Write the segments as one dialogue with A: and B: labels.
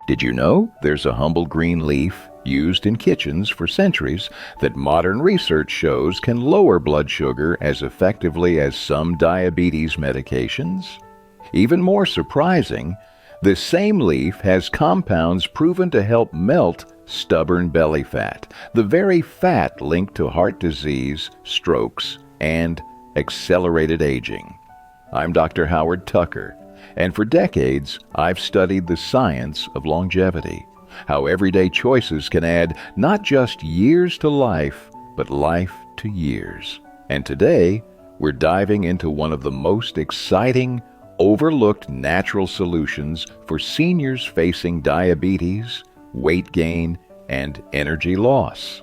A: Did you know there's a humble green leaf used in kitchens for centuries that modern research shows can lower blood sugar as effectively as some diabetes medications? Even more surprising, this same leaf has compounds proven to help melt stubborn belly fat, the very fat linked to heart disease, strokes, and accelerated aging. I'm Dr. Howard Tucker, and for decades I've studied the science of longevity, how everyday choices can add not just years to life, but life to years. And today, we're diving into one of the most exciting, overlooked natural solutions for seniors facing diabetes, weight gain, and energy loss.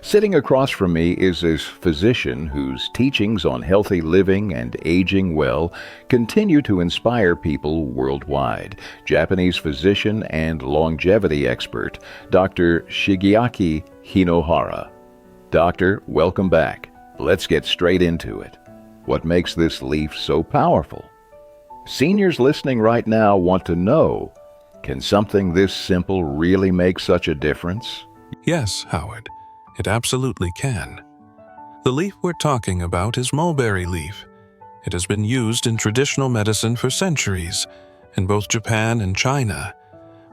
A: Sitting across from me is a physician whose teachings on healthy living and aging well continue to inspire people worldwide. Japanese physician and longevity expert, Dr. Shigeaki Hinohara. Doctor, welcome back. Let's get straight into it. What makes this leaf so powerful? Seniors listening right now want to know, can something this simple really make such a difference?
B: Yes, Howard. It absolutely can. The leaf we're talking about is mulberry leaf. It has been used in traditional medicine for centuries, in both Japan and China.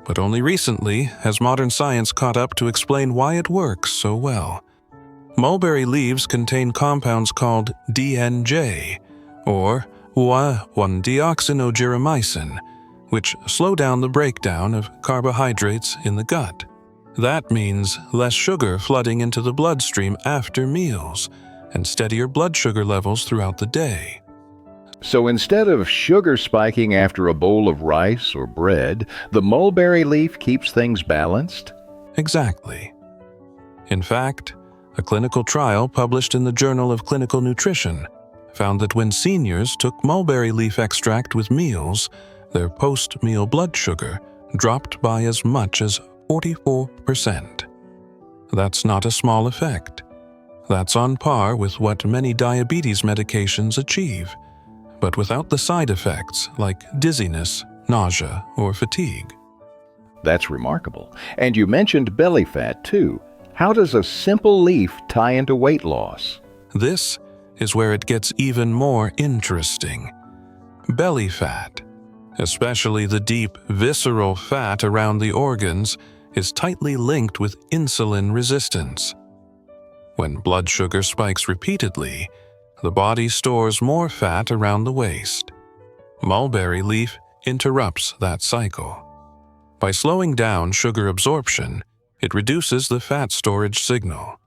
B: But only recently has modern science caught up to explain why it works so well. Mulberry leaves contain compounds called DNJ, or 1,1-deoxynogeromycin, which slow down the breakdown of carbohydrates in the gut. That means less sugar flooding into the bloodstream after meals and steadier blood sugar levels throughout the day.
A: So instead of sugar spiking after a bowl of rice or bread, the mulberry leaf keeps things balanced?
B: Exactly. In fact, a clinical trial published in the Journal of Clinical Nutrition found that when seniors took mulberry leaf extract with meals, their post-meal blood sugar dropped by as much as 44%. That's not a small effect. That's on par with what many diabetes medications achieve, but without the side effects like dizziness, nausea, or fatigue.
A: That's remarkable. And you mentioned belly fat, too. How does a simple leaf tie into weight loss?
B: This is where it gets even more interesting. Belly fat, especially the deep visceral fat around the organs, is tightly linked with insulin resistance. When blood sugar spikes repeatedly, the body stores more fat around the waist. Mulberry leaf interrupts that cycle. By slowing down sugar absorption, it reduces the fat storage signal.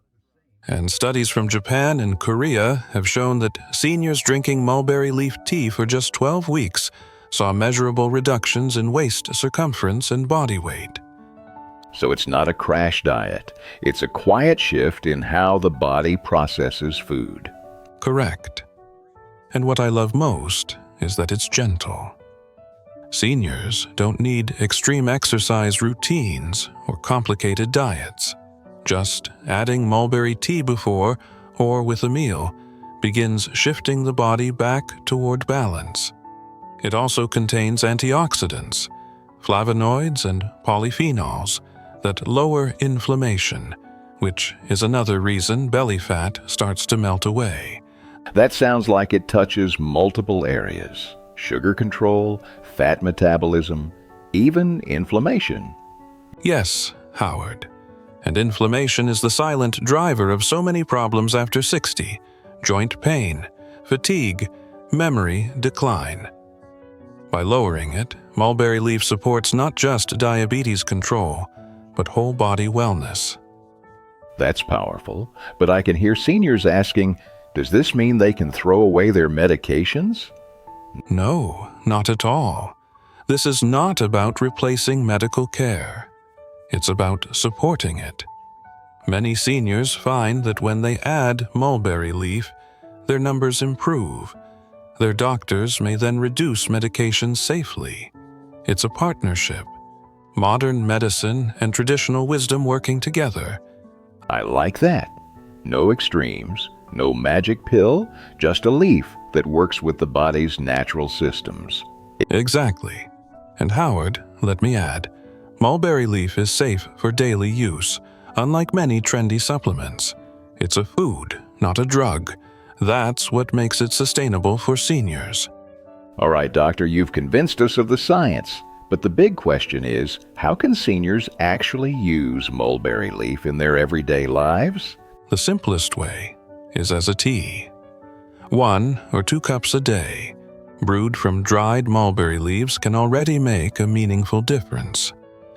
B: And studies from Japan and Korea have shown that seniors drinking mulberry leaf tea for just 12 weeks saw measurable reductions in waist circumference and body weight.
A: So it's not a crash diet. It's a quiet shift in how the body processes food.
B: Correct. And what I love most is that it's gentle. Seniors don't need extreme exercise routines or complicated diets. Just adding mulberry tea before or with a meal begins shifting the body back toward balance. It also contains antioxidants, flavonoids, and polyphenols that lower inflammation, which is another reason belly fat starts to melt away.
A: That sounds like it touches multiple areas: sugar control, fat metabolism, even inflammation.
B: Yes, Howard. And inflammation is the silent driver of so many problems after 60: joint pain, fatigue, memory decline. By lowering it, mulberry leaf supports not just diabetes control, but whole body wellness.
A: That's powerful, but I can hear seniors asking, does this mean they can throw away their medications?
B: No, not at all. This is not about replacing medical care. It's about supporting it. Many seniors find that when they add mulberry leaf, their numbers improve. Their doctors may then reduce medications safely. It's a partnership. Modern medicine and traditional wisdom working together.
A: I like that. No extremes, no magic pill, just a leaf that works with the body's natural systems.
B: Exactly. And Howard, let me add, Mulberry leaf is safe for daily use, unlike many trendy supplements. It's a food, not a drug. That's what makes it sustainable for seniors.
A: All right, doctor, you've convinced us of the science. But the big question is, how can seniors actually use mulberry leaf in their everyday lives?
B: The simplest way is as a tea. 1 or 2 cups a day, brewed from dried mulberry leaves, can already make a meaningful difference.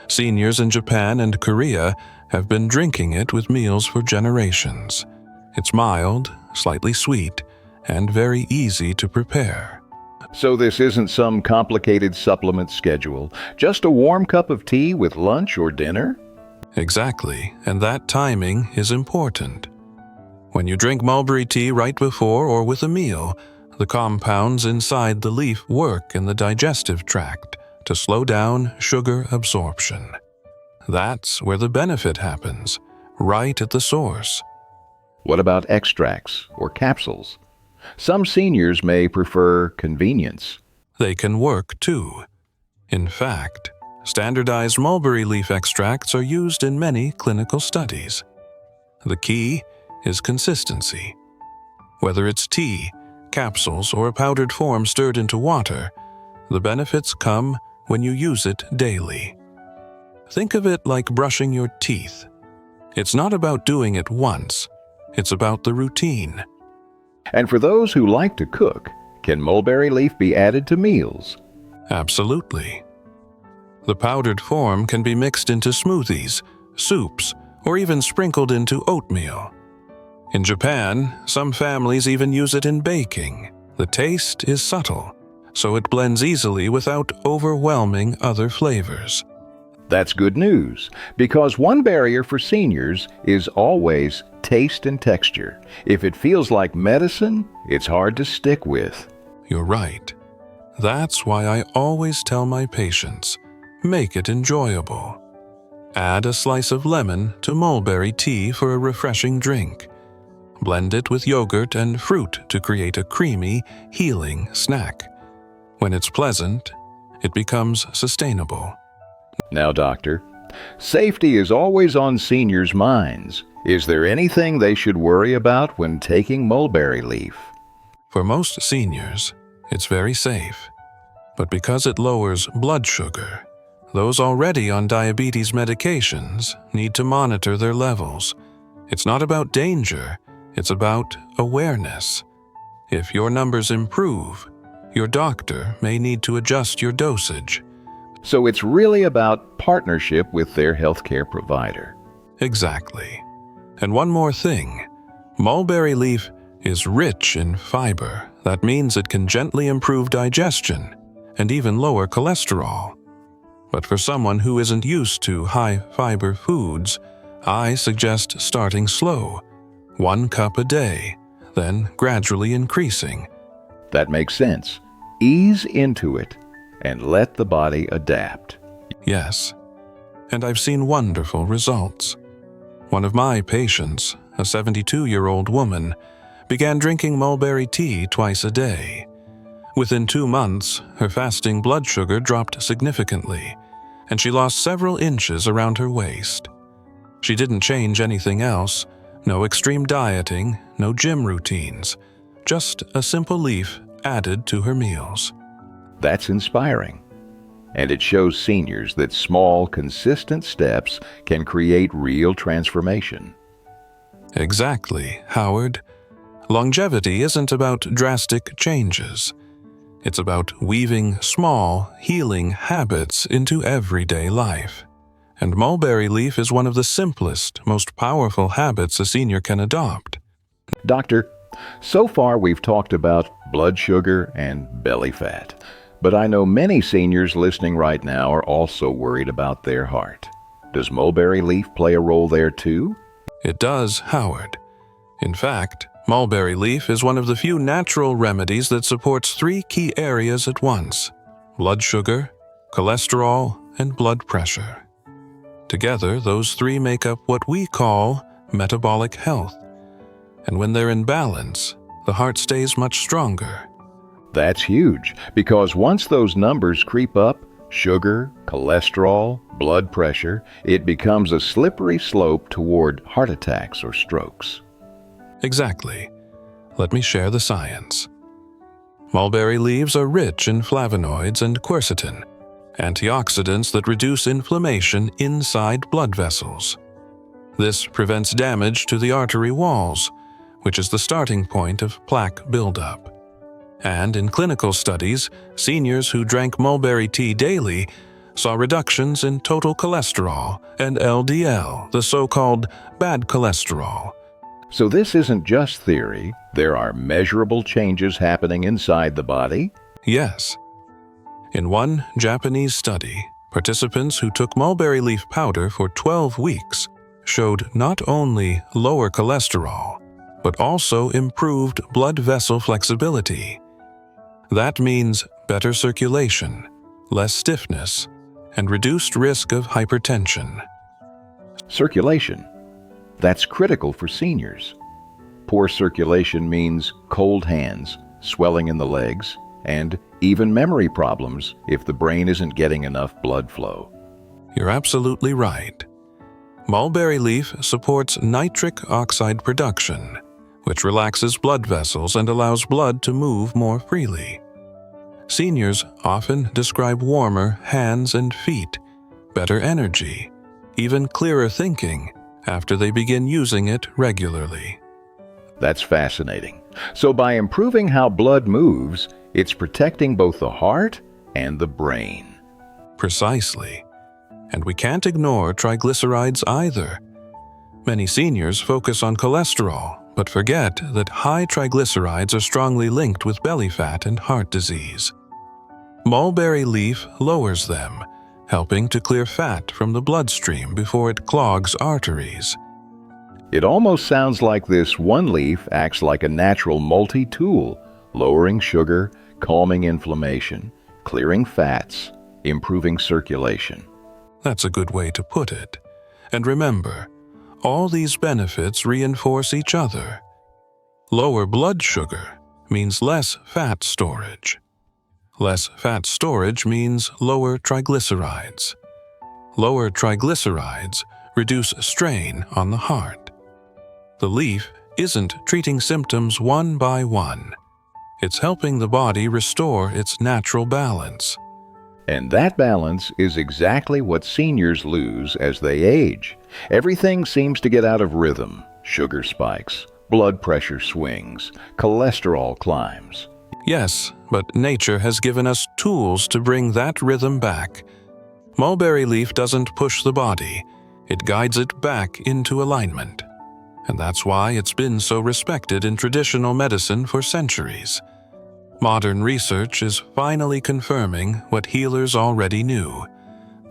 B: Seniors in Japan and Korea have been drinking it with meals for generations. It's mild, slightly sweet, and very easy to prepare.
A: So this isn't some complicated supplement schedule, just a warm cup of tea with lunch or dinner?
B: Exactly, and that timing is important. When you drink mulberry tea right before or with a meal, the compounds inside the leaf work in the digestive tract to slow down sugar absorption. That's where the benefit happens, right at the source.
A: What about extracts or capsules? Some seniors may prefer convenience.
B: They can work too. In fact, standardized mulberry leaf extracts are used in many clinical studies. The key is consistency. Whether it's tea, capsules, or a powdered form stirred into water, the benefits come when you use it daily. Think of it like brushing your teeth. It's not about doing it once, it's about the routine.
A: And for those who like to cook, can mulberry leaf be added to meals?
B: Absolutely. The powdered form can be mixed into smoothies, soups, or even sprinkled into oatmeal. In Japan, some families even use it in baking. The taste is subtle, so it blends easily without overwhelming other flavors.
A: That's good news, because one barrier for seniors is always taste and texture. If it feels like medicine, it's hard to stick with.
B: You're right. That's why I always tell my patients, make it enjoyable. Add a slice of lemon to mulberry tea for a refreshing drink. Blend it with yogurt and fruit to create a creamy, healing snack. When it's pleasant, it becomes sustainable.
A: Now, doctor, safety is always on seniors' minds. Is there anything they should worry about when taking mulberry leaf?
B: For most seniors, it's very safe. But because it lowers blood sugar, those already on diabetes medications need to monitor their levels. It's not about danger, it's about awareness. If your numbers improve, your doctor may need to adjust your dosage.
A: So it's really about partnership with their healthcare provider.
B: Exactly. And one more thing, mulberry leaf is rich in fiber. That means it can gently improve digestion and even lower cholesterol. But for someone who isn't used to high-fiber foods, I suggest starting slow, 1 cup a day, then gradually increasing.
A: That makes sense. Ease into it and let the body adapt.
B: Yes, and I've seen wonderful results. One of my patients, a 72-year-old woman, began drinking mulberry tea twice a day. Within 2 months, her fasting blood sugar dropped significantly, and she lost several inches around her waist. She didn't change anything else, no extreme dieting, no gym routines, just a simple leaf added to her meals.
A: That's inspiring. And it shows seniors that small, consistent steps can create real transformation.
B: Exactly, Howard. Longevity isn't about drastic changes. It's about weaving small, healing habits into everyday life. And mulberry leaf is one of the simplest, most powerful habits a senior can adopt.
A: Doctor, so far we've talked about blood sugar and belly fat. But I know many seniors listening right now are also worried about their heart. Does mulberry leaf play a role there too?
B: It does, Howard. In fact, mulberry leaf is one of the few natural remedies that supports 3 key areas at once: blood sugar, cholesterol, and blood pressure. Together, those 3 make up what we call metabolic health. And when they're in balance, the heart stays much stronger.
A: That's huge, because once those numbers creep up, sugar, cholesterol, blood pressure, it becomes a slippery slope toward heart attacks or strokes.
B: Exactly. Let me share the science. Mulberry leaves are rich in flavonoids and quercetin, antioxidants that reduce inflammation inside blood vessels. This prevents damage to the artery walls, which is the starting point of plaque buildup. And in clinical studies, seniors who drank mulberry tea daily saw reductions in total cholesterol and LDL, the so-called bad cholesterol.
A: So this isn't just theory, there are measurable changes happening inside the body?
B: Yes. In one Japanese study, participants who took mulberry leaf powder for 12 weeks showed not only lower cholesterol, but also improved blood vessel flexibility. That means better circulation, less stiffness, and reduced risk of hypertension.
A: Circulation. That's critical for seniors. Poor circulation means cold hands, swelling in the legs, and even memory problems if the brain isn't getting enough blood flow.
B: You're absolutely right. Mulberry leaf supports nitric oxide production, which relaxes blood vessels and allows blood to move more freely. Seniors often describe warmer hands and feet, better energy, even clearer thinking after they begin using it regularly.
A: That's fascinating. So by improving how blood moves, it's protecting both the heart and the brain.
B: Precisely. And we can't ignore triglycerides either. Many seniors focus on cholesterol, but forget that high triglycerides are strongly linked with belly fat and heart disease. Mulberry leaf lowers them, helping to clear fat from the bloodstream before it clogs arteries.
A: It almost sounds like this one leaf acts like a natural multi-tool, lowering sugar, calming inflammation, clearing fats, improving circulation.
B: That's a good way to put it. And remember, all these benefits reinforce each other. Lower blood sugar means less fat storage. Less fat storage means lower triglycerides. Lower triglycerides reduce strain on the heart. The leaf isn't treating symptoms one by one. It's helping the body restore its natural balance.
A: And that balance is exactly what seniors lose as they age. Everything seems to get out of rhythm. Sugar spikes, blood pressure swings, cholesterol climbs.
B: Yes, but nature has given us tools to bring that rhythm back. Mulberry leaf doesn't push the body, it guides it back into alignment. And that's why it's been so respected in traditional medicine for centuries. Modern research is finally confirming what healers already knew.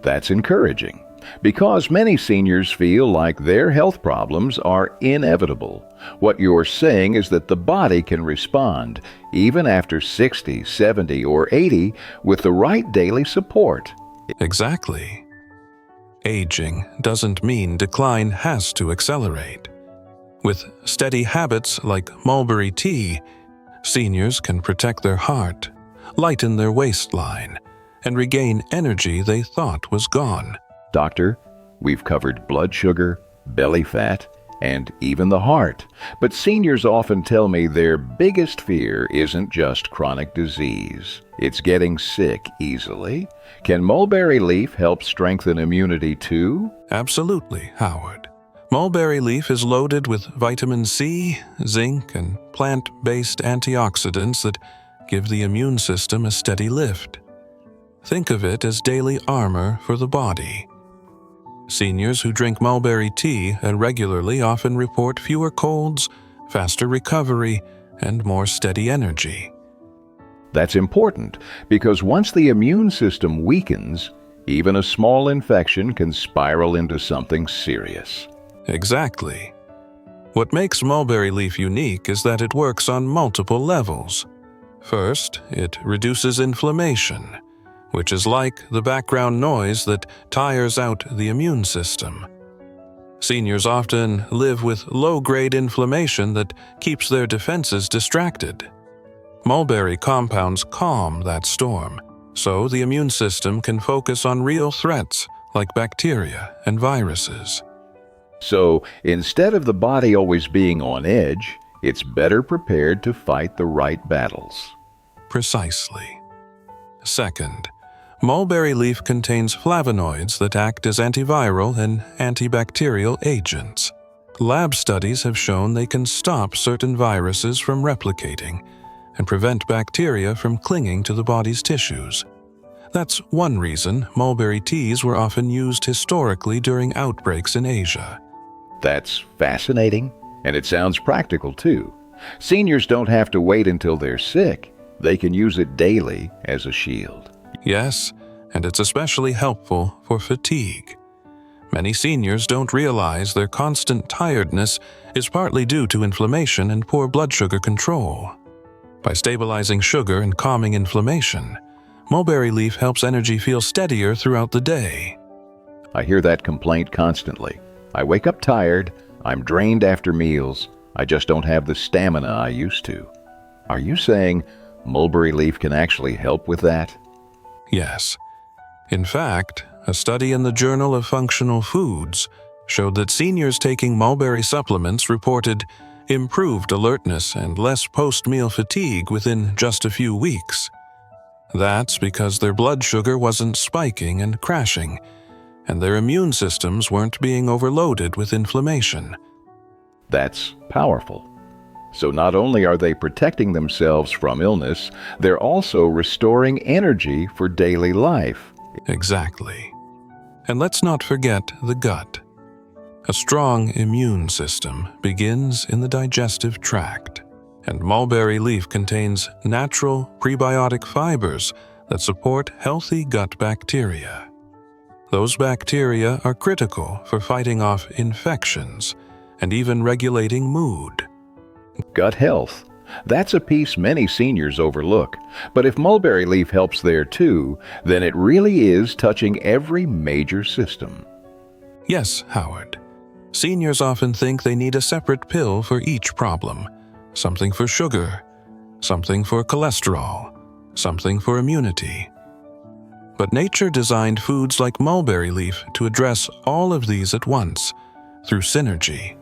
A: That's encouraging, because many seniors feel like their health problems are inevitable. What you're saying is that the body can respond, even after 60, 70, or 80, with the right daily support.
B: Exactly. Aging doesn't mean decline has to accelerate. With steady habits like mulberry tea, seniors can protect their heart, lighten their waistline, and regain energy they thought was gone.
A: Doctor, we've covered blood sugar, belly fat, and even the heart. But seniors often tell me their biggest fear isn't just chronic disease. It's getting sick easily. Can mulberry leaf help strengthen immunity too?
B: Absolutely, Howard. Mulberry leaf is loaded with vitamin C, zinc, and plant-based antioxidants that give the immune system a steady lift. Think of it as daily armor for the body. Seniors who drink mulberry tea regularly often report fewer colds, faster recovery, and more steady energy.
A: That's important, because once the immune system weakens, even a small infection can spiral into something serious.
B: Exactly. What makes mulberry leaf unique is that it works on multiple levels. First, it reduces inflammation, which is like the background noise that tires out the immune system. Seniors often live with low-grade inflammation that keeps their defenses distracted. Mulberry compounds calm that storm, so the immune system can focus on real threats like bacteria and viruses.
A: So instead of the body always being on edge, it's better prepared to fight the right battles.
B: Precisely. Second, mulberry leaf contains flavonoids that act as antiviral and antibacterial agents. Lab studies have shown they can stop certain viruses from replicating and prevent bacteria from clinging to the body's tissues. That's one reason mulberry teas were often used historically during outbreaks in Asia.
A: That's fascinating, and it sounds practical too. Seniors don't have to wait until they're sick. They can use it daily as a shield.
B: Yes, and it's especially helpful for fatigue. Many seniors don't realize their constant tiredness is partly due to inflammation and poor blood sugar control. By stabilizing sugar and calming inflammation, mulberry leaf helps energy feel steadier throughout the day.
A: I hear that complaint constantly. I wake up tired, I'm drained after meals, I just don't have the stamina I used to. Are you saying mulberry leaf can actually help with that?
B: Yes. In fact, a study in the Journal of Functional Foods showed that seniors taking mulberry supplements reported improved alertness and less post-meal fatigue within just a few weeks. That's because their blood sugar wasn't spiking and crashing, and their immune systems weren't being overloaded with inflammation.
A: That's powerful. So not only are they protecting themselves from illness, they're also restoring energy for daily life.
B: Exactly. And let's not forget the gut. A strong immune system begins in the digestive tract, and mulberry leaf contains natural prebiotic fibers that support healthy gut bacteria. Those bacteria are critical for fighting off infections and even regulating mood.
A: Gut health. That's a piece many seniors overlook. But if mulberry leaf helps there too, then it really is touching every major system.
B: Yes, Howard. Seniors often think they need a separate pill for each problem. Something for sugar, something for cholesterol, something for immunity. But nature designed foods like mulberry leaf to address all of these at once, through synergy.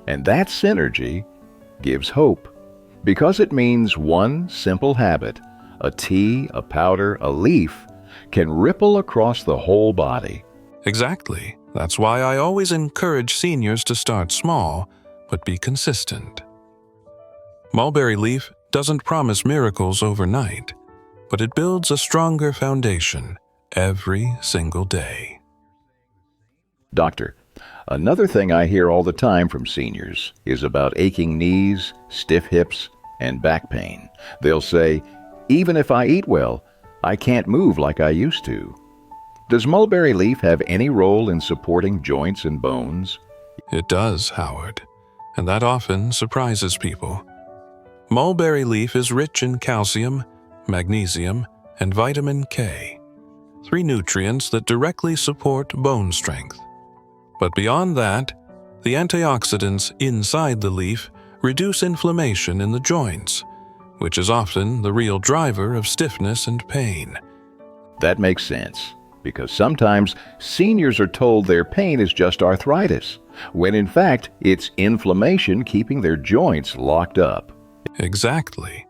A: And that synergy gives hope, because it means one simple habit, a tea, a powder, a leaf, can ripple across the whole body.
B: Exactly. That's why I always encourage seniors to start small, but be consistent. Mulberry leaf doesn't promise miracles overnight, but it builds a stronger foundation every single day.
A: Doctor, another thing I hear all the time from seniors is about aching knees, stiff hips, and back pain. They'll say, even if I eat well, I can't move like I used to. Does mulberry leaf have any role in supporting joints and bones?
B: It does, Howard, and that often surprises people. Mulberry leaf is rich in calcium, magnesium, and vitamin K, 3 nutrients that directly support bone strength. But beyond that, the antioxidants inside the leaf reduce inflammation in the joints, which is often the real driver of stiffness and pain.
A: That makes sense, because sometimes seniors are told their pain is just arthritis, when in fact it's inflammation keeping their joints locked up.
B: Exactly.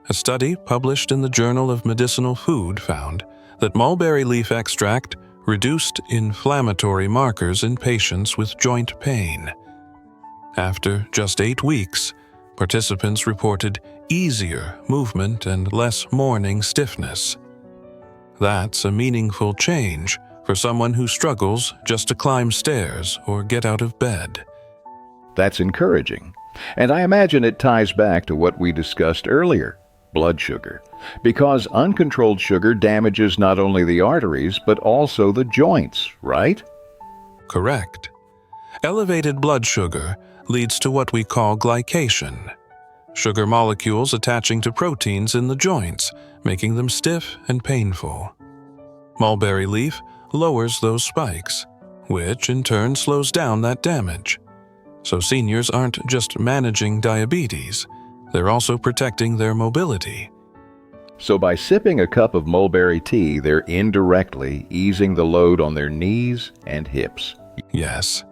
B: A study published in the Journal of Medicinal Food found that mulberry leaf extract reduced inflammatory markers in patients with joint pain. After just 8 weeks, participants reported easier movement and less morning stiffness. That's a meaningful change for someone who struggles just to climb stairs or get out of bed.
A: That's encouraging. And I imagine it ties back to what we discussed earlier, blood sugar, because uncontrolled sugar damages not only the arteries but also the joints, right?
B: Correct. Elevated blood sugar leads to what we call glycation, sugar molecules attaching to proteins in the joints, making them stiff and painful. Mulberry leaf lowers those spikes, which in turn slows down that damage. So seniors aren't just managing diabetes, they're also protecting their mobility.
A: So by sipping a cup of mulberry tea, they're indirectly easing the load on their knees and hips.
B: Yes.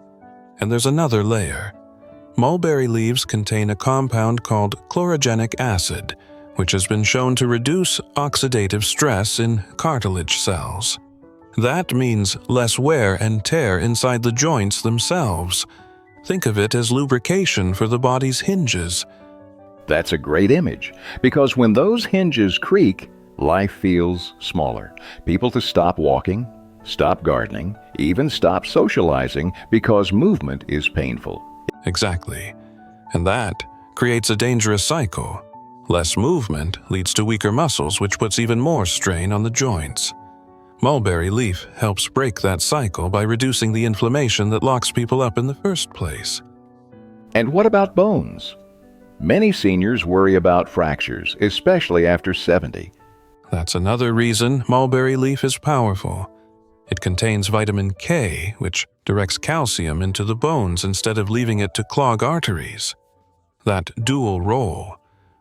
B: And there's another layer. Mulberry leaves contain a compound called chlorogenic acid, which has been shown to reduce oxidative stress in cartilage cells. That means less wear and tear inside the joints themselves. Think of it as lubrication for the body's hinges.
A: That's a great image, because when those hinges creak, life feels smaller. People to stop walking, stop gardening, even stop socializing because movement is painful.
B: Exactly. And that creates a dangerous cycle. Less movement leads to weaker muscles, which puts even more strain on the joints. Mulberry leaf helps break that cycle by reducing the inflammation that locks people up in the first place.
A: And what about bones? Many seniors worry about fractures, especially after 70.
B: That's another reason mulberry leaf is powerful. It contains vitamin K, which directs calcium into the bones instead of leaving it to clog arteries. That dual role,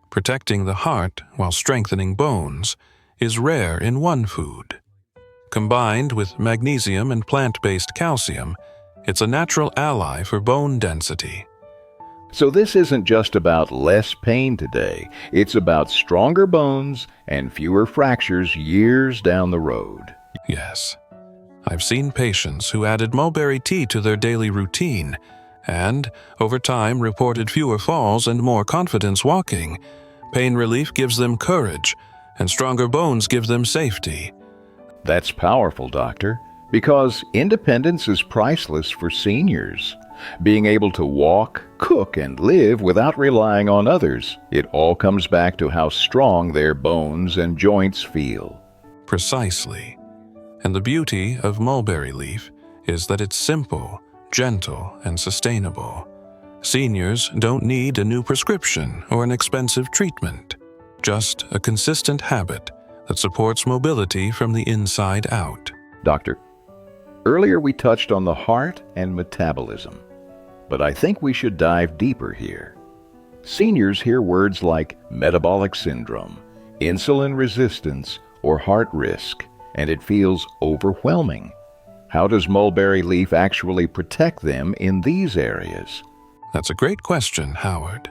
B: protecting the heart while strengthening bones, is rare in one food. Combined with magnesium and plant-based calcium, it's a natural ally for bone density.
A: So this isn't just about less pain today, it's about stronger bones and fewer fractures years down the road.
B: Yes. I've seen patients who added mulberry tea to their daily routine and, over time, reported fewer falls and more confidence walking. Pain relief gives them courage, and stronger bones give them safety.
A: That's powerful, Doctor, because independence is priceless for seniors. Being able to walk, cook, and live without relying on others, it all comes back to how strong their bones and joints feel.
B: Precisely. And the beauty of mulberry leaf is that it's simple, gentle, and sustainable. Seniors don't need a new prescription or an expensive treatment, just a consistent habit that supports mobility from the inside out.
A: Doctor, earlier we touched on the heart and metabolism, but I think we should dive deeper here. Seniors hear words like metabolic syndrome, insulin resistance, or heart risk, and it feels overwhelming. How does mulberry leaf actually protect them in these areas?
B: That's a great question, Howard.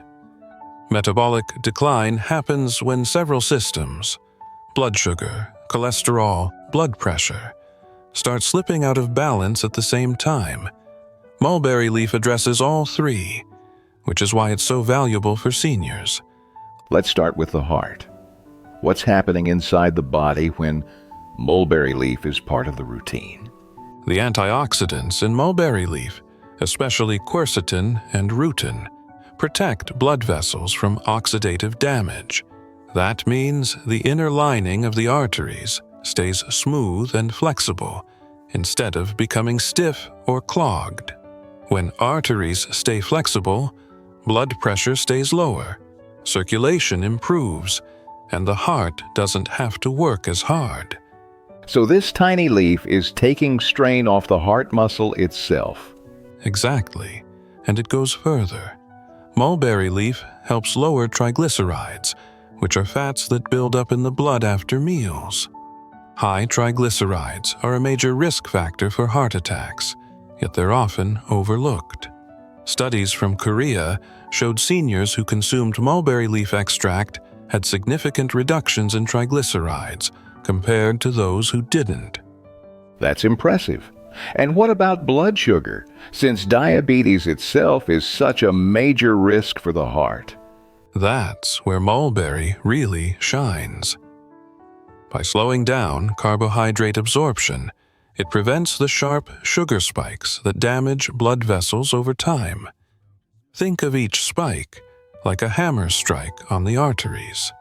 B: Metabolic decline happens when several systems, blood sugar, cholesterol, blood pressure, start slipping out of balance at the same time. Mulberry leaf addresses all three, which is why it's so valuable for seniors.
A: Let's start with the heart. What's happening inside the body when mulberry leaf is part of the routine?
B: The antioxidants in mulberry leaf, especially quercetin and rutin, protect blood vessels from oxidative damage. That means the inner lining of the arteries stays smooth and flexible instead of becoming stiff or clogged. When arteries stay flexible, blood pressure stays lower, circulation improves, and the heart doesn't have to work as hard.
A: So this tiny leaf is taking strain off the heart muscle itself.
B: Exactly, and it goes further. Mulberry leaf helps lower triglycerides, which are fats that build up in the blood after meals. High triglycerides are a major risk factor for heart attacks, yet they're often overlooked. Studies from Korea showed seniors who consumed mulberry leaf extract had significant reductions in triglycerides compared to those who didn't.
A: That's impressive. And what about blood sugar, since diabetes itself is such a major risk for the heart?
B: That's where mulberry really shines. By slowing down carbohydrate absorption, it prevents the sharp sugar spikes that damage blood vessels over time. Think of each spike like a hammer strike on the arteries.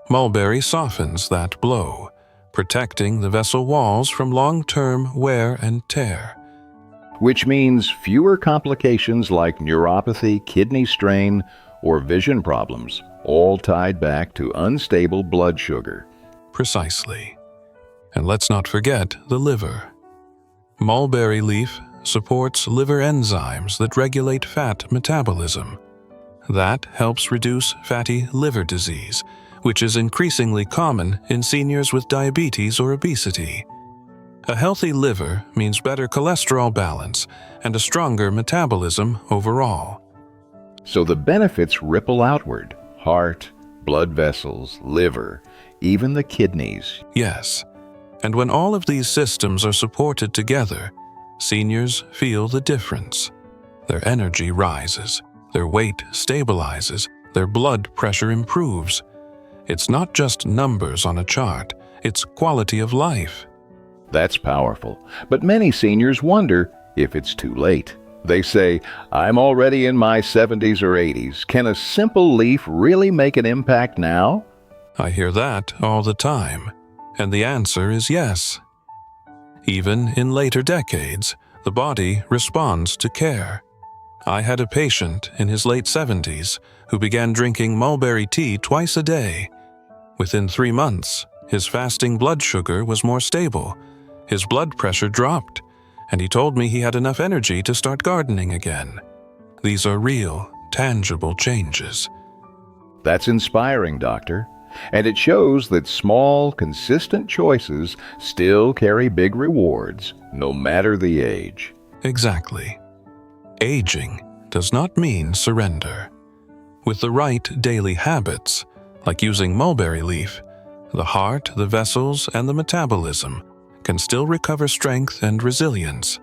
B: Mulberry softens that blow, protecting the vessel walls from long-term wear and tear.
A: Which means fewer complications like neuropathy, kidney strain, or vision problems, all tied back to unstable blood sugar.
B: Precisely. And let's not forget the liver. Mulberry leaf supports liver enzymes that regulate fat metabolism. That helps reduce fatty liver disease, which is increasingly common in seniors with diabetes or obesity. A healthy liver means better cholesterol balance and a stronger metabolism overall.
A: So the benefits ripple outward: heart, blood vessels, liver, even the kidneys.
B: Yes, and when all of these systems are supported together, seniors feel the difference. Their energy rises, their weight stabilizes, their blood pressure improves. It's not just numbers on a chart, it's quality of life.
A: That's powerful. But many seniors wonder if it's too late. They say, "I'm already in my 70s or 80s. Can a simple leaf really make an impact now?"
B: I hear that all the time, and the answer is yes. Even in later decades, the body responds to care. I had a patient in his late 70s who began drinking mulberry tea twice a day. Within 3 months, his fasting blood sugar was more stable, his blood pressure dropped, and he told me he had enough energy to start gardening again. These are real, tangible changes.
A: That's inspiring, Doctor. And it shows that small, consistent choices still carry big rewards, no matter the age.
B: Exactly. Aging does not mean surrender. With the right daily habits, like using mulberry leaf, the heart, the vessels, and the metabolism can still recover strength and resilience.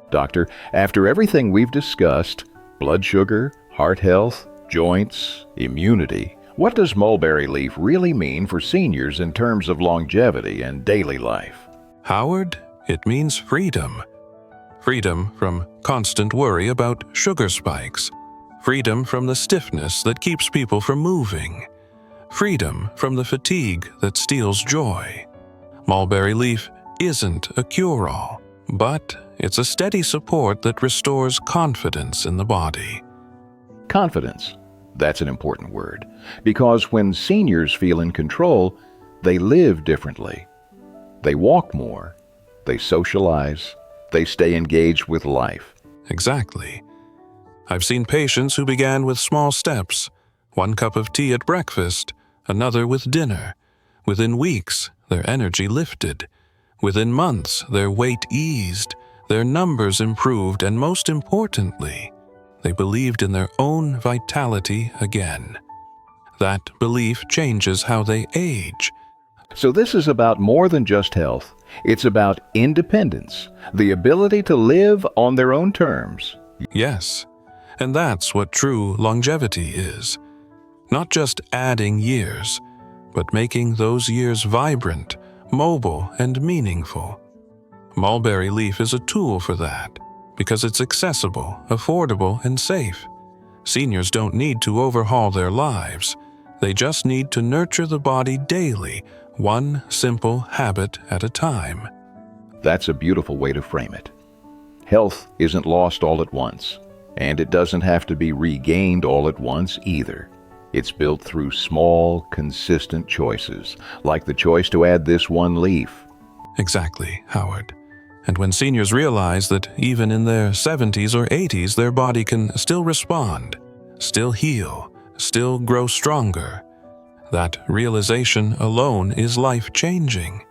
A: Doctor, after everything we've discussed, blood sugar, heart health, joints, immunity, what does mulberry leaf really mean for seniors in terms of longevity and daily life?
B: Howard, it means freedom. Freedom from constant worry about sugar spikes. Freedom from the stiffness that keeps people from moving. Freedom from the fatigue that steals joy. Mulberry leaf isn't a cure-all, but it's a steady support that restores confidence in the body.
A: Confidence. That's an important word, because when seniors feel in control, they live differently. They walk more, they socialize, they stay engaged with life.
B: Exactly. I've seen patients who began with small steps, 1 cup of tea at breakfast, another with dinner. Within weeks, their energy lifted. Within months, their weight eased, their numbers improved, and most importantly, they believed in their own vitality again. That belief changes how they age.
A: So this is about more than just health. It's about independence, the ability to live on their own terms.
B: Yes, and that's what true longevity is. Not just adding years, but making those years vibrant, mobile, and meaningful. Mulberry leaf is a tool for that, because it's accessible, affordable, and safe. Seniors don't need to overhaul their lives. They just need to nurture the body daily, one simple habit at a time.
A: That's a beautiful way to frame it. Health isn't lost all at once, and it doesn't have to be regained all at once either. It's built through small, consistent choices, like the choice to add this one leaf.
B: Exactly, Howard. And when seniors realize that even in their 70s or 80s, their body can still respond, still heal, still grow stronger, that realization alone is life-changing.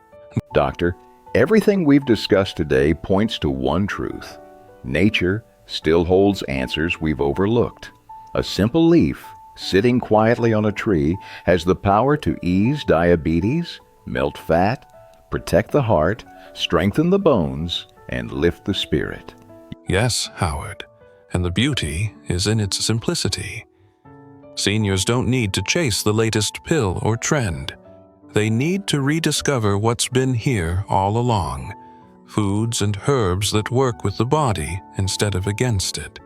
A: Doctor, everything we've discussed today points to one truth. Nature still holds answers we've overlooked. A simple leaf, sitting quietly on a tree, has the power to ease diabetes, melt fat, protect the heart, strengthen the bones, and lift the spirit.
B: Yes, Howard, and the beauty is in its simplicity. Seniors don't need to chase the latest pill or trend. They need to rediscover what's been here all along, foods and herbs that work with the body instead of against it.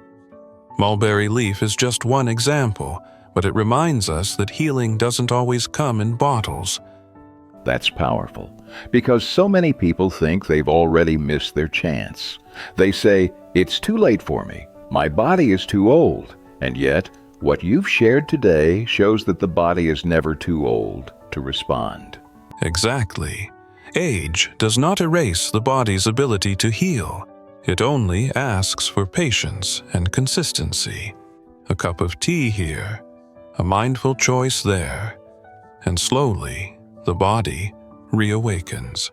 B: Mulberry leaf is just one example, but it reminds us that healing doesn't always come in bottles.
A: That's powerful, because so many people think they've already missed their chance. They say, "It's too late for me. My body is too old." And yet, what you've shared today shows that the body is never too old to respond.
B: Exactly. Age does not erase the body's ability to heal. It only asks for patience and consistency. A cup of tea here, a mindful choice there, and slowly the body reawakens.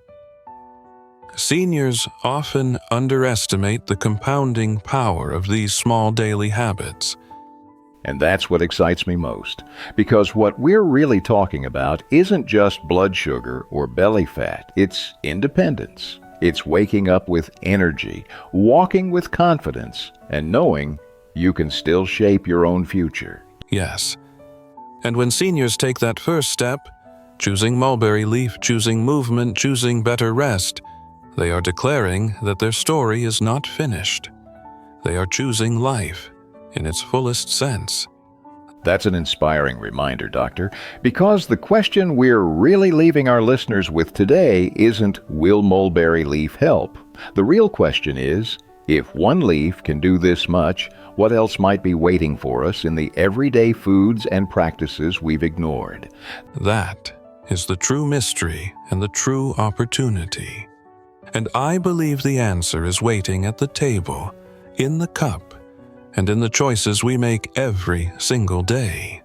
B: Seniors often underestimate the compounding power of these small daily habits.
A: And that's what excites me most, because what we're really talking about isn't just blood sugar or belly fat, it's independence. It's waking up with energy, walking with confidence, and knowing you can still shape your own future.
B: Yes. And when seniors take that first step, choosing mulberry leaf, choosing movement, choosing better rest, they are declaring that their story is not finished. They are choosing life in its fullest sense.
A: That's an inspiring reminder, Doctor, because the question we're really leaving our listeners with today isn't, will mulberry leaf help? The real question is, if one leaf can do this much, what else might be waiting for us in the everyday foods and practices we've ignored?
B: That is the true mystery and the true opportunity. And I believe the answer is waiting at the table, in the cup, and in the choices we make every single day.